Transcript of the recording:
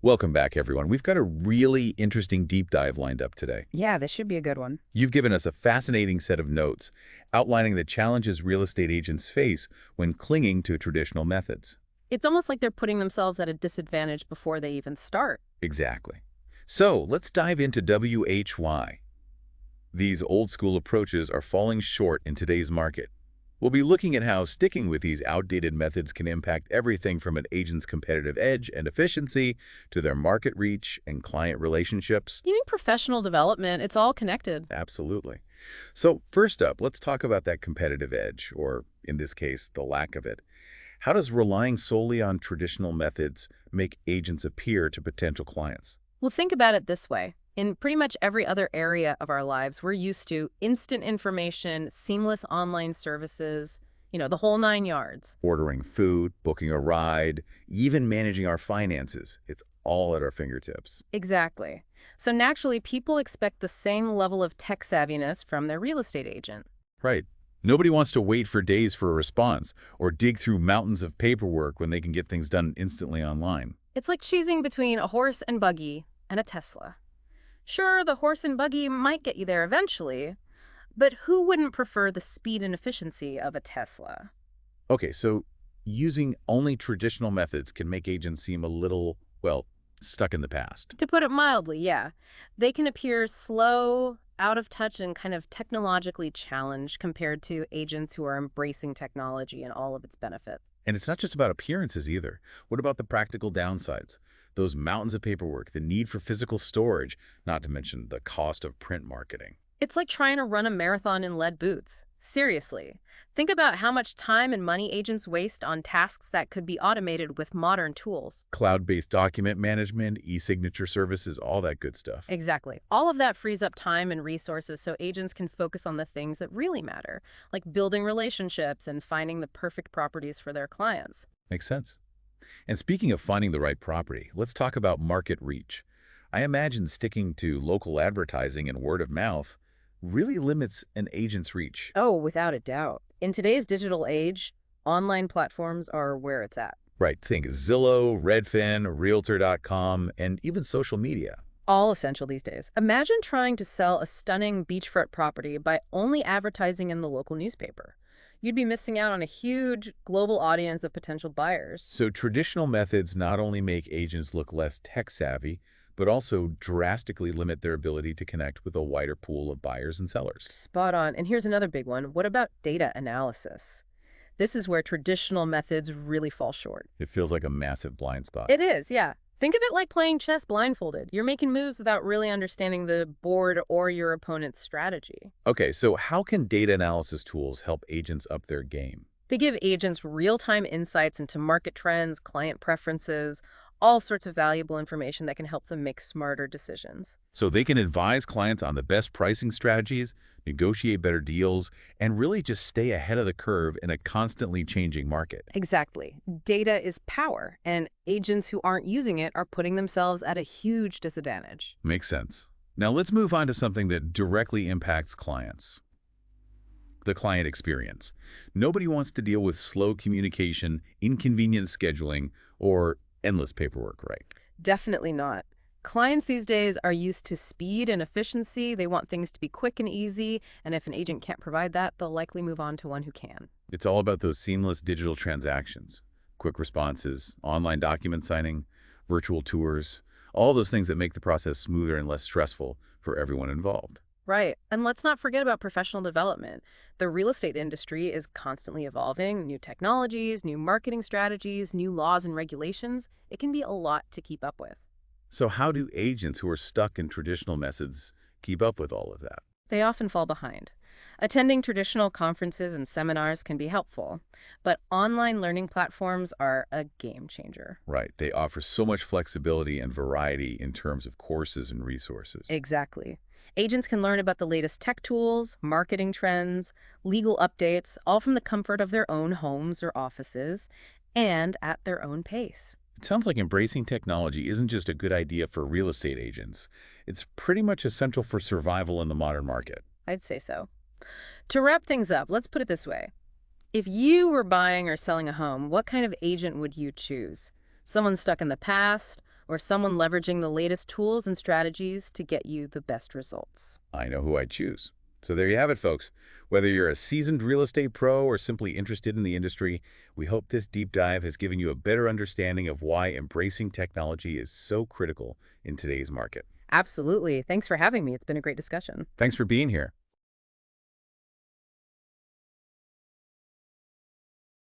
Welcome back, everyone. We've got a really interesting deep dive lined up today. Yeah, this should be a good one. You've given us a fascinating set of notes outlining the challenges real estate agents face when clinging to traditional methods. It's almost like they're putting themselves at a disadvantage before they even start. Exactly. So let's dive into WHY. These old school approaches are falling short in today's market. We'll be looking at how sticking with these outdated methods can impact everything from an agent's competitive edge and efficiency to their market reach and client relationships. Even professional development, it's all connected. Absolutely. So first up, let's talk about that competitive edge, or in this case, the lack of it. How does relying solely on traditional methods make agents appear to potential clients? Well, think about it this way. In pretty much every other area of our lives, we're used to instant information, seamless online services, the whole nine yards. Ordering food, booking a ride, even managing our finances. It's all at our fingertips. Exactly. So naturally, people expect the same level of tech savviness from their real estate agent. Right. Nobody wants to wait for days for a response or dig through mountains of paperwork when they can get things done instantly online. It's like choosing between a horse and buggy and a Tesla. Sure, the horse and buggy might get you there eventually, but who wouldn't prefer the speed and efficiency of a Tesla? Okay, so using only traditional methods can make agents seem a little, well, stuck in the past. To put it mildly, yeah. They can appear slow, out of touch, and kind of technologically challenged compared to agents who are embracing technology and all of its benefits. And it's not just about appearances either. What about the practical downsides? Those mountains of paperwork, the need for physical storage, not to mention the cost of print marketing. It's like trying to run a marathon in lead boots. Seriously. Think about how much time and money agents waste on tasks that could be automated with modern tools. Cloud-based document management, e-signature services, all that good stuff. Exactly. All of that frees up time and resources so agents can focus on the things that really matter, like building relationships and finding the perfect properties for their clients. Makes sense. And speaking of finding the right property, let's talk about market reach. I imagine sticking to local advertising and word of mouth really limits an agent's reach. Oh, without a doubt. In today's digital age, online platforms are where it's at. Right, think Zillow, Redfin, Realtor.com, and even social media. All essential these days. Imagine trying to sell a stunning beachfront property by only advertising in the local newspaper. You'd be missing out on a huge global audience of potential buyers. So traditional methods not only make agents look less tech-savvy, but also drastically limit their ability to connect with a wider pool of buyers and sellers. Spot on. And here's another big one. What about data analysis? This is where traditional methods really fall short. It feels like a massive blind spot. It is, yeah. Think of it like playing chess blindfolded. You're making moves without really understanding the board or your opponent's strategy. Okay, so how can data analysis tools help agents up their game? They give agents real-time insights into market trends, client preferences, all sorts of valuable information that can help them make smarter decisions. So they can advise clients on the best pricing strategies, negotiate better deals, and really just stay ahead of the curve in a constantly changing market. Exactly. Data is power, and agents who aren't using it are putting themselves at a huge disadvantage. Makes sense. Now let's move on to something that directly impacts clients. The client experience. Nobody wants to deal with slow communication, inconvenient scheduling, or endless paperwork, right? Definitely not. Clients these days are used to speed and efficiency. They want things to be quick and easy, and if an agent can't provide that, they'll likely move on to one who can. It's all about those seamless digital transactions, quick responses, online document signing, virtual tours, all those things that make the process smoother and less stressful for everyone involved. Right. And let's not forget about professional development. The real estate industry is constantly evolving. New technologies, new marketing strategies, new laws and regulations. It can be a lot to keep up with. So how do agents who are stuck in traditional methods keep up with all of that? They often fall behind. Attending traditional conferences and seminars can be helpful, but online learning platforms are a game changer. Right. They offer so much flexibility and variety in terms of courses and resources. Exactly. Agents can learn about the latest tech tools, marketing trends, legal updates, all from the comfort of their own homes or offices, and at their own pace. It sounds like embracing technology isn't just a good idea for real estate agents. It's pretty much essential for survival in the modern market. I'd say so. To wrap things up, let's put it this way. If you were buying or selling a home, what kind of agent would you choose? Someone stuck in the past? or someone leveraging the latest tools and strategies to get you the best results. I know who I'd choose. So there you have it, folks. Whether you're a seasoned real estate pro or simply interested in the industry, we hope this deep dive has given you a better understanding of why embracing technology is so critical in today's market. Absolutely. Thanks for having me. It's been a great discussion. Thanks for being here.